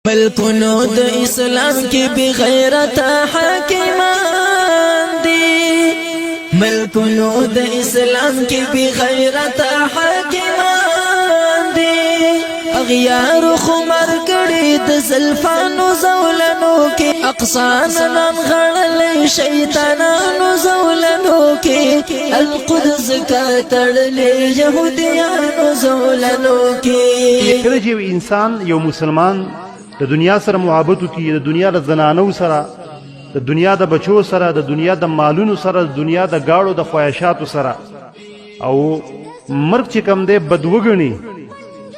ملکونو د اسلام کې بغیرت حاکمان دي، ملکونو د اسلام کې بغیرت حاکمان دي. اغیار خمر کړي د زلفانو زولنو کې، اقصان نن غړلې شیطانانو زولنو کې، القدس کا تړلې يهوديانو زولنو کې. کله چې انسان یو مسلمان د دنیا سره محبت وکړي، د دنیا د زنانو سره، د دنیا د بچو سره، د دنیا د مالونو سره، د دنیا د گاړو د خواهشاتو سره، او مرګ چې کم دی بد وګڼي،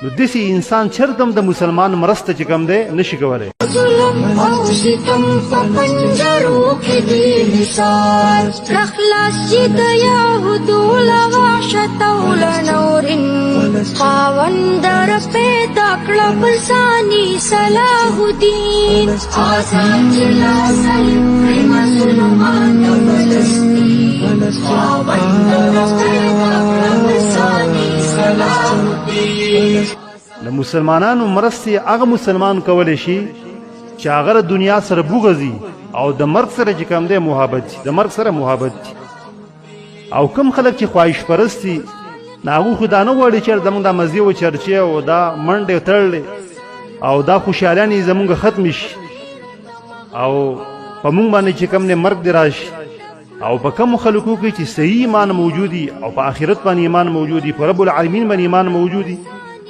نو داسې انسان چرته د مسلمان مرسته چې کم دی نشي کولی. ظلم او ستم په پنجرو کې دی مثال، رخلاص چې د یهودو له وحشت او له نورین، خاوند پیدا کړه بلساني صلاح الدین، آزاد جلاسل پریم ظلمان د فلسطین، خاوند پیدا کړه بلساني صلاح الدین. د مسلمانانو مرستې هغه مسلمان کولی شي چې هغه د دنیا سره بوغځي او د مرګ سره چې کوم دی محبت دي، د مرګ سره محبت دي. او کوم خلک چې خواهش پرست دي، هغوی خو دا نه غواړي چې زموږ دا مزې و چرچې او دا منډې تړلې او دا خوشحالانې زموږ ختم شي او په موږ باندې چې کوم دی مرګ دی راشي. او په کومو خلکو کې چې صحیح ایمان موجودي او په آخرت باندې ایمان موجودي، په رب العالمین باندې ایمان موجودي،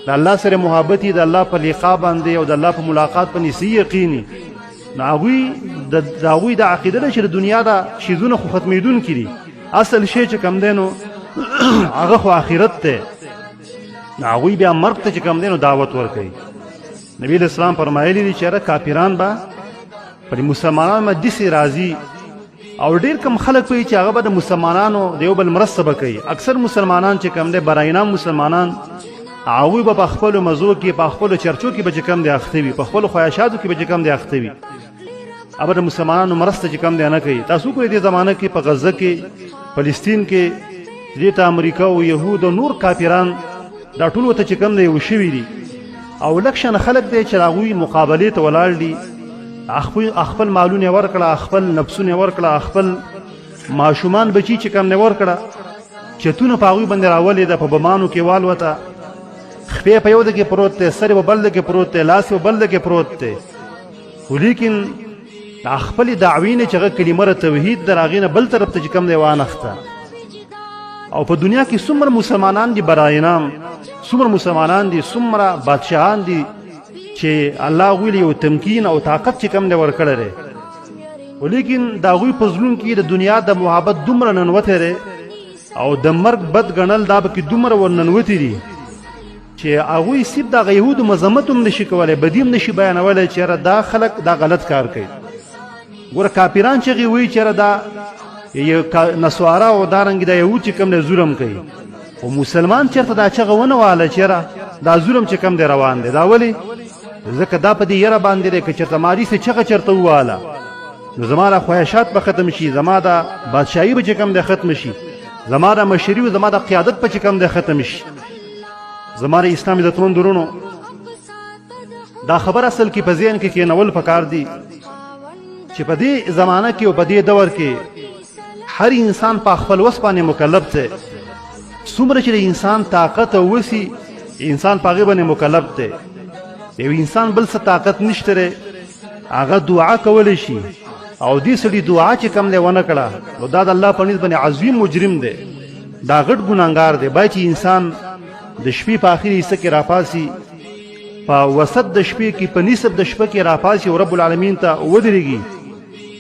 د الله سره محبت د الله په لقا باندې او د الله په ملاقات باندې صحیح یقیني، نو هغوی د عقیده ده چې د دنیا د شیزونه خو ختمېدونکي دي، اصل شی چې کم دی نو هغه خو آخرت دی. نو هغوی بیا مرګ ته چې کم دی نو دعوت ورکوي. نبی اسلام فرمایلی دي چې هغه کافران به پر مسلمانانو باندې داسې راځي، او ډېر کم خلک پوهي چې هغه به د مسلمانانو د یو بل مرسته به کوي. اکثر مسلمانان چې کم دی براینام مسلمانان، هغوی به په خپلو مزو کې، په خپلو چرچو کې به چې کم دی اخته وي، په خپلو خواهشاتو کې به چې کم دی اخته وي، هغه د مسلمانانو مرسته چې کم دی نه کوي. تاسو ګورئ دې زمانه کې په غزه کې، فلسطین کې، دې ته امریکا او یهود او نور کافران دا ټول ورته چې کم دی وشوي دي، او لږ شان خلک دی چې هغوی مقابلې ته ولاړ دي، خپل مالونه یې ورکړه، خپل نفسونه یې ورکړه، خپل ماشومان بچي چې کم دی ورکړه، چتونه په هغوی باندې راولې ده، په بمانو کې والوته، خپې په یو ده کې پروت دی، سر په بل ده کې پروت دی، لاس په بل ده کې پروت دی. خو لیکن د خپلې دعوې نه چې هغه کلمه د توحید د هغې نه بل طرف ته چې کوم دی وانخته. او په دنیا کې څومره مسلمانان دي براینام، څومره مسلمانان دي، څومره بادشاهان دي چې الله هغوی له یو تمکین او طاقت چې کوم دی ورکړی دی، خو لیکن د هغوی په زړونو کې د دنیا د محبت دومره ننوتی دی او د مرګ بد ګڼل دا پکې دومره ورننوتي دي چې هغوی صرف د هغه یهودو مذمت هم نشي کولی، بدي هم نشي بیانولی چې یاره دا خلک دا غلط کار کوي. ګوره کافران چې هغې وایي چې یاره دا نسوارا او دارنګې دا یهود چې کوم دی ظلم کوي، خو مسلمان چېرته دا چغه ونه واله چې یاره دا ظلم چې کوم دی روان دی. دا ولې؟ ځکه دا په دې یره باندې دی که چېرته ما داسې چغه چېرته وواله نو زما دا خواهشات به ختم شي، زما دا بادشاهي به چې کوم دی ختم شي، زما دا مشري او زما دا قیادت به چې کوم دی ختم شي. زما د اسلام عزتمند ورونو، دا خبر اصل کې په ذهن کې کېنول پکار دي چې په دې زمانه کې او په دې دور کې هر انسان په خپل وس باندې مکلف دی. څومره چې د انسان طاقت او وسي، انسان په هغې باندې مکلف دی. یو انسان بل څه طاقت نشته دی، هغه دعا کولی شي، او دې سړي دعا چې کم دی ونه کړه نو دا د الله په نسبت باندې عظیم مجرم دی، دا غټ ګناهګار دی. باید چې انسان د شپې په آخري حصه کې راپاسي، په وسط د شپې کې، په نصف د شپه کې راپاسي او رب العالمین ته ودرېږي،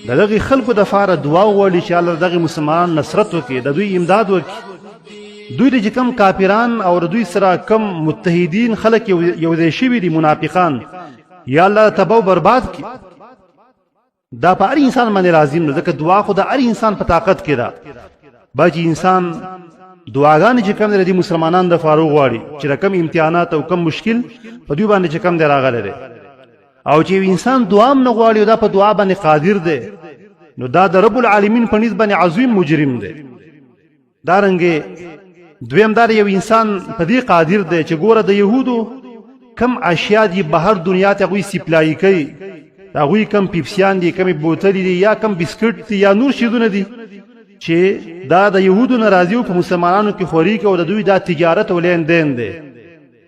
د دغې خلکو دپاره دعا وغواړي چې الله دغې مسلمانان نصرت وکړي، د دوی امداد وکړي. دوی د چې کم کافران او د دوی سره کم متحدین خلک یو ځای شوي دي، منافقان، یا الله تباه و برباد کړي. دا په هر انسان باندې لازم ده، ځکه دعا خو د هر انسان په طاقت کې ده. باید چې انسان دعاګانې چې کم دی د مسلمانانو د فاروغ غواړي چې د کم امتحانات او کم مشکل په دوی باندې چې کم دی راغلی دی، او چې انسان دعا هم نه غواړي او دا په دعا باندې قادر دی، نو دا د رب العالمین په نسبت باندې عظیم مجرم دی. دارنګې دویم دا یو انسان په دې قادر دی چې ګوره د یهودو کم اشیاء دي بهر دنیا ته غوي سپلای کوي هغوی کم پیپسیان دي کم بوتلې دي یا کم بسکټ دي یا نور شیدونه دي چې دا د يهودو ناراضي په مسلمانانو کې خوري کې او د دوی دا تجارت او لین دین دي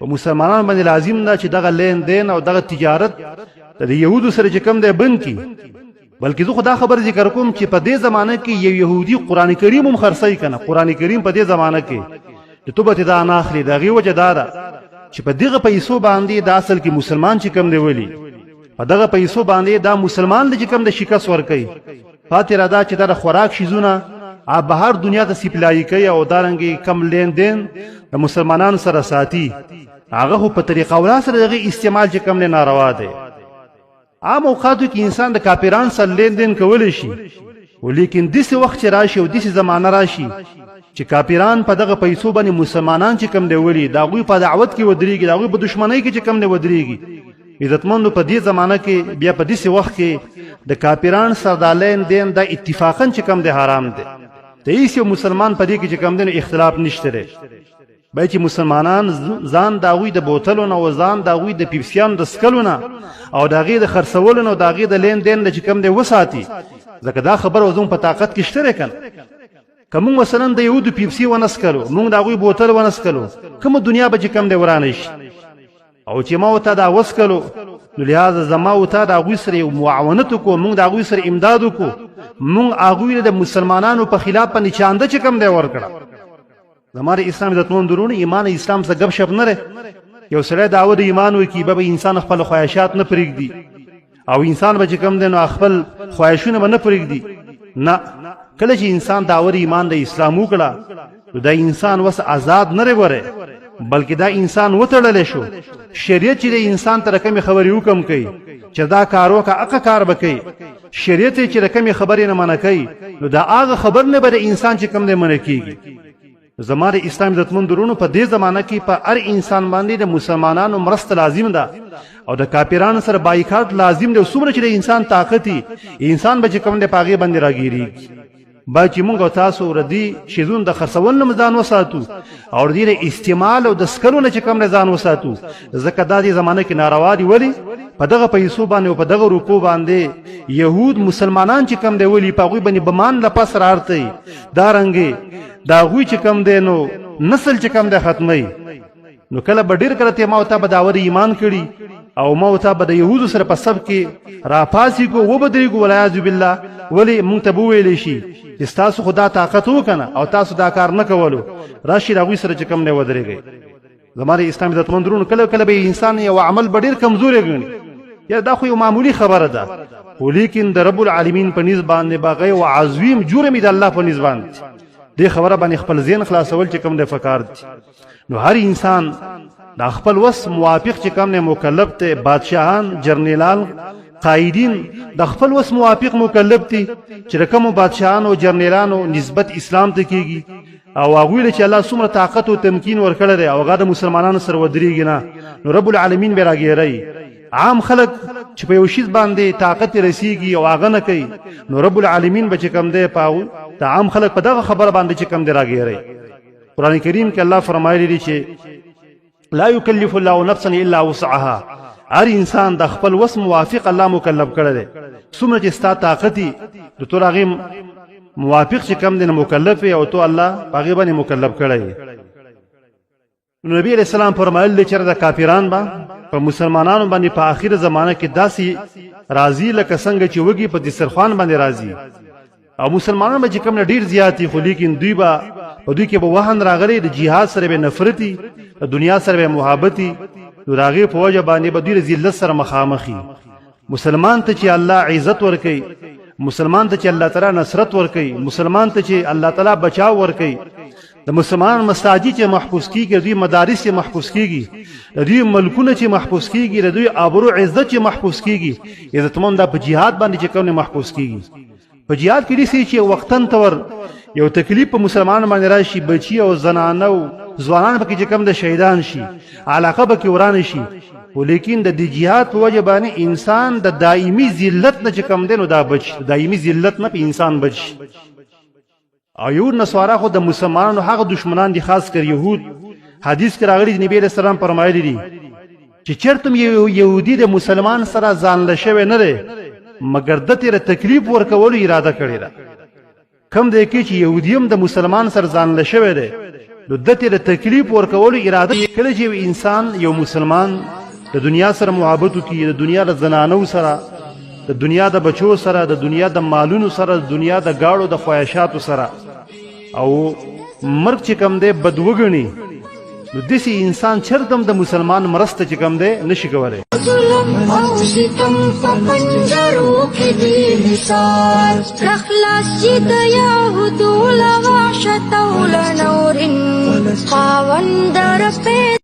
په مسلمانانو باندې لازم ده چې دغه لین دین او دغه تجارت د يهودو سره چې کم دی بند کی بلکې زه خدا خبر ذکر کوم چې په دې زمانه کې یو يهودي قران کریم هم خرڅي کنه قران کریم په دې زمانه کې د توبه دا نه اخلي دغه وجه دا چې په دغه پیسو باندې د اصل کې مسلمان چې کم دی ولی په دغه پیسو باندې دا مسلمان چې کم د شکست ور کوي فاتره دا چې د خوراک شیزونه بهر دنیا ته سپلای کوي او دارنګي کم لین دین د مسلمانانو سره ساتي هغه په طریقه ولا سره دغه استعمال چې کم نه ناروا دی عام اوقاتو کې انسان د کاپیران سره لین دین کول شي ولیکن داسې وخت راشي او داسې زمانہ راشي چې کاپیران په دغه پیسو باندې مسلمانان چې کم دی ولی دا غوي په دعوت کې ودرېږي دا غوي په دشمنی کې چې کم دی ودرېږي عزتمندو په دې زمانہ کې بیا په داسې وخت کې د کاپیران سره د لین دین د اتفاقا چې کم دی حرام دی د هیڅ مسلمان په دې کې چې کم دی اختلاف نشته لري بای چې مسلمانان ځان دا غوي د بوتلونو او ځان دا غوي د پیپسیان د سکلونه او دا غي د خرڅولونو او دا غي د لین دین چې کم دی وساتي ځکه دا خبر وزوم په طاقت کې شته کن کوم مثلا د یهودو پیپسی ونسکلو موږ دا غوي بوتل ونسکلو کوم دنیا به چې کم دی ورانه شي او چې ما وته دا وسکلو نو لہذا زما وته دا غوي سره معاونت کو موږ دا غوي سره امداد کو موږ هغه د مسلمانانو په خلاف په نشانده چې کم دی ورکړه زماره اسلام د تون درونه ایمان اسلام څخه غب شپ نه یو سره داوود ایمان وکي به انسان خپل خواهشات نه پرېږدي او انسان به چې کم دی نو خپل خواهشونه به نه پرېږدي نه کله چې انسان داوود ایمان د اسلام وکړه دا انسان وس آزاد نه لري بلکې دا انسان وتړل شو شریعت چې د انسان تر کومه خبرې حکم کوي چې دا کارو کا اقا کار بکي شریعت چې د کومه خبرې نه منع کوي نو دا هغه خبر نه به انسان چې کم نه منع کیږي زماره اسلام عزتمن درونو په دې زمانہ کې په هر انسان باندې د مسلمانانو مرست لازم ده او د کاپیرانو سره بایکاټ لازم دی څومره چې د انسان طاقتي انسان به چې کوم د پاغي باندې راګيري با چې موږ تاسو ردی شیزون د خرڅول نه ځان وساتو او د استعمال او د سکلونه چې کوم ځان وساتو ځکه د دې زمانه کې ناروا دي ولی په دغه پیسو باندې او په دغه روپو باندې يهود مسلمانان چې کوم دی ولی په غوي باندې بمان لپس راړتي دارنګي دا غوي چې کوم دی نو نسل چې کوم دی ختمي نو کله بډیر کړه ته ما او ته بداور ایمان کړي او ما او ته بد يهود سره په سب کې را پاسي کو و بدري کو ولایذ بالله ولی مونږ ته ویل شي چې تاسو خدا طاقت وکنه او تاسو دا کار نه کولو راشي راغوي سره چې کم نه ودرېږي زماره اسلام عزت مندرون کله کله به انسان یو عمل ډیر کمزوري غني یا دا خو یو معمولی خبره ده ولیکن د رب العالمین په نسبت باندې باغی او عظیم جرم دی الله په نسبت باندې دې خبره باندې خپل ذهن خلاصول چې کم د فکر دي نو هر انسان د خپل وس موافق چې کم نه مکلف ته بادشاہان جرنیلان قائدین د خپل وس موافق مکلف دي چې کوم بادشاہانو او جرنیلانو نسبت اسلام ته کیږي او هغه چې الله څومره طاقت او تمکین ورکړل دی او هغه د مسلمانانو سره ودرېږي نه نو رب العالمین به راګیری عام خلق چې په یو شی باندې طاقت رسیږي او هغه نه کوي نو رب العالمین به چې کم دی پاو ته عام خلق په دغه خبره باندې چې کم دی راګیری قران کریم کې الله فرمایلی دی چې لا یکلف الله نفسا الا وسعها هر انسان د خپل وس موافق الله مکلف کړی دی څومره چې ستا طاقت دی د تو راغیم موافق چې کم دی مکلف او تو الله هغه باندې مکلف کړی نبی علیہ السلام فرمایلی چې د کافرانو په مسلمانانو باندې په اخر زمانہ کې داسي راضی لکه څنګه چې وږي په دسترخوان باندې راضی او مسلمانانو به کوم ډیر زیاتی خو لیکن دوی به کې به وهن راغلي د جهاد سره به نفرتي د دنیا سره به محبتي نو راغي په وجه باندې به دوی ذلت سره مخامخي مسلمان ته چې الله عزت ورکي مسلمان ته چې الله تعالی نصرت ورکي مسلمان ته چې الله تعالی بچاو ورکي د مسلمان مساجد چې محفوظ کیږي دوی مدارس چې محفوظ کیږي دوی ملکونه چې محفوظ کیږي دوی ابرو عزت چې محفوظ کیږي عزتمن د په jihad باندې چې کوم محفوظ کیږي په jihad کې دي چې وختن تور یو تکلیف په مسلمان باندې راشي بچي او زنانه او ځوانان په کې چې کوم د شهیدان شي علاقه به کې وران شي ولیکن د jihad په وجه باندې انسان د دایمي ذلت نه چې کوم دینو دا بچ دایمي ذلت نه په انسان بچ او یو نسوارا خو د مسلمانانو هغه دشمنان دي خاص کر يهود حدیث کې راغلي نبی رسول الله فرمایلی دي چې چرته یو يهودي د مسلمان سره ځان لشوي نه دی مګر د تیر تکلیف ورکولو اراده کړې ده کم دی کې چې يهوديم د مسلمان سره ځان لشوي دی نو د تیر تکلیف ورکولو اراده کړي چې انسان یو مسلمان د دنیا سره محبت وکړي د دنیا د زنانو سره د دنیا د بچو سره د دنیا د مالونو سره د دنیا د گاړو د خواهشاتو سره او مرګ چې کم دی بد وګڼي نو دسی انسان چرتم د مسلمان مرسته چې کم دی نشي کولی ظلم او ستم په پنجرو کې دی مثال رخلاص چې د یهودو له وحشت او له نورن خاوند رب